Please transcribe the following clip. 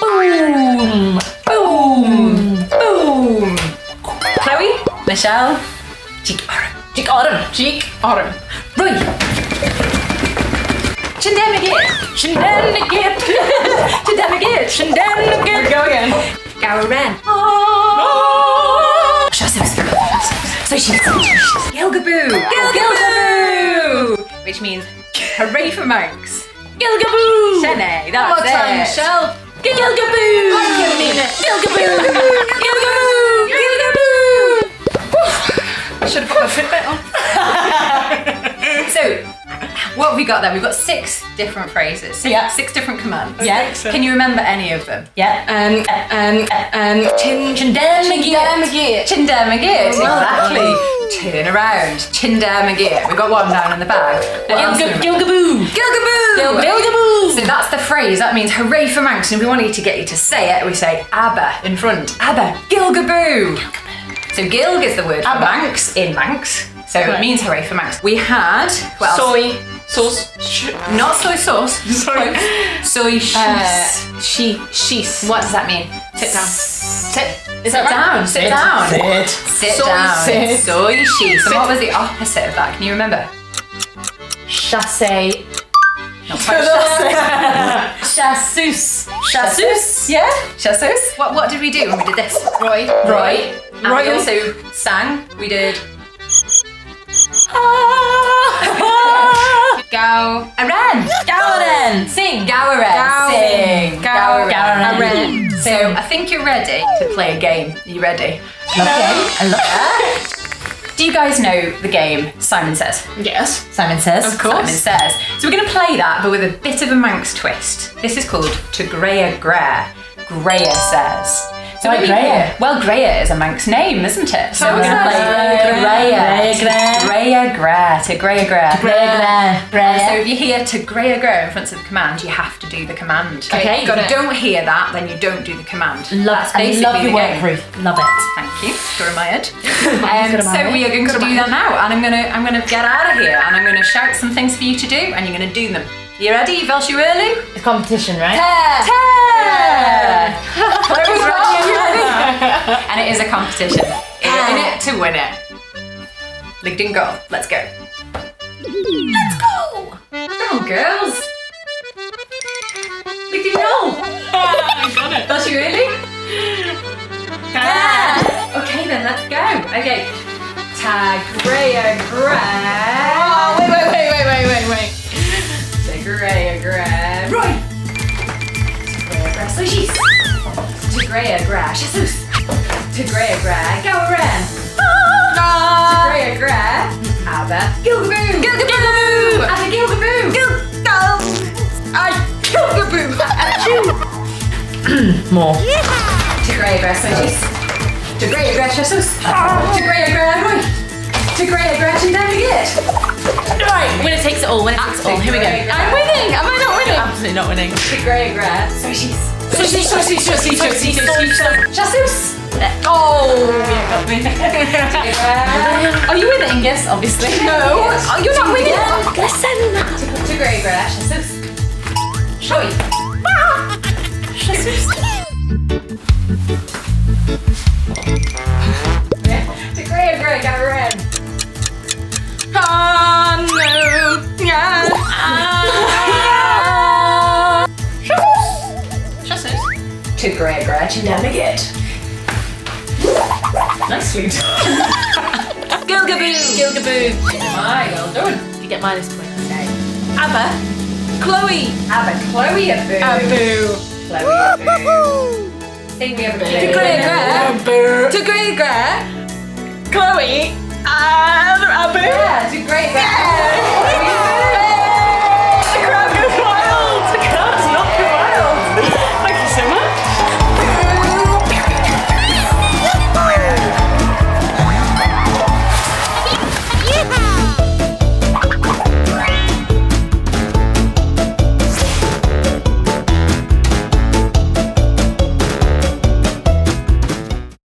Boom. Boom. Boom. Chloe. Michelle. Cheek Autumn. Cheek Autumn. Right. Shenanigans. Shenanigans. Shenanigans. Shenanigans. Go again. Gowran. Oh. So she's Gilgaboo. Gilgaboo. Which means hooray for Manx. Gilgaboo. Shene. That's one more time, it. Michelle. Gilgaboo. I couldn't mean it. Gilgaboo. Gilgaboo. Gilgaboo. I should have put my Fitbit on. So, what have we got there? We've got 6 different phrases. Six different commands. Yeah. Can you remember any of them? Yeah. Chindamagit. Chindamagit. Exactly. Turn around. Chindamagit. We've got one down in the bag. Gilgaboo. Gilgaboo. So that's the phrase. That means hooray for Manx. And if we wanted to get you to say it, we say ABBA in front. ABBA. Gilgaboo. So Gilg is the word for Manx in Manx. So it means hooray for Manx. We had Soy sauce. not soy sauce. Sorry. Soy cheese. She's. What does that mean? Sit down. Sit. Is Sit that down. right? Sit down. Sit Sit down. Sit. Soy cheese. And what was the opposite of that? Can you remember? Chassé. Not quite chassé. Chassus. Chassus. Yeah. Chassus. What did we do when we did this? Roy. Roy. And we Roy. also sang. We did. Gowran. Gowran. Sing. Gowran. Sing. Gowran. So I think you're ready to play a game. Are you ready? Okay. I love Do you guys know the game Simon Says? Yes. Simon Says. Of course. Simon Says. So we're going to play that, but with a bit of a Manx twist. This is called To Graihagh Gra. Graihagh Says. So Why Graihagh? Well, Graihagh is a Manx name, isn't it? So Oh, we're going to play Graihagh. Graihagh Gra. To Graihagh Gra. Gra. So if you hear To Graihagh Gra in front of the command, you have to do the command. Okay, got if it. you don't hear that, then you don't do the command. That's I basically love your the work, game. Ruth. Love it. Thank you. Got admired. Got So admired. we are going to do that now, and I'm gonna get out of here, and I'm gonna shout some things for you to do, and you're gonna do them. You ready, Velsh Early? It's competition, right? And it is a competition. In it to win it. Ligding go. Let's go. Let's go. Come on, girls. Ligding roll. Got it. Velsh Early? Okay then, let's go. Okay. Tag Graihagh Gra. Oh, wait. To Graihagh Gra. Right. To Graihagh Gra. So she's. To Graihagh Gra. Jesus. To Graihagh Gra. Gowran. To Graihagh Gra. Abba. Gilgaboo. Gilgaboo. Abba Gilgaboo. Gilgaboo. More. To Graihagh Gra. So she's. To Graihagh Gra. Jesus. To Graihagh Gra. Right. To Graihagh Gra. Shenanigans. Right, winner takes it all. Here we go. I'm winning. Am I not winning? Absolutely not winning. To Graihagh Gra. So she's. Sushi. Jesus. Oh, yeah, got me. Are you winning? Yes, obviously. No. Oh, you're not winning. Listen. To Graihagh Gra. Jesus. Showy. To Graihagh Gra. Gowran. Oh, no. Yeah. To Graihagh Gra. Shenanigans. Nicely done. Gilgaboo. My, well done. You get minus point. Okay. Abba. Chloe. Abba. Chloe a boo. Chloe a boo. Think we have a To Graihagh Gra. To Graihagh Gra. Chloe. And Abba. Yeah, to Graihagh Gra.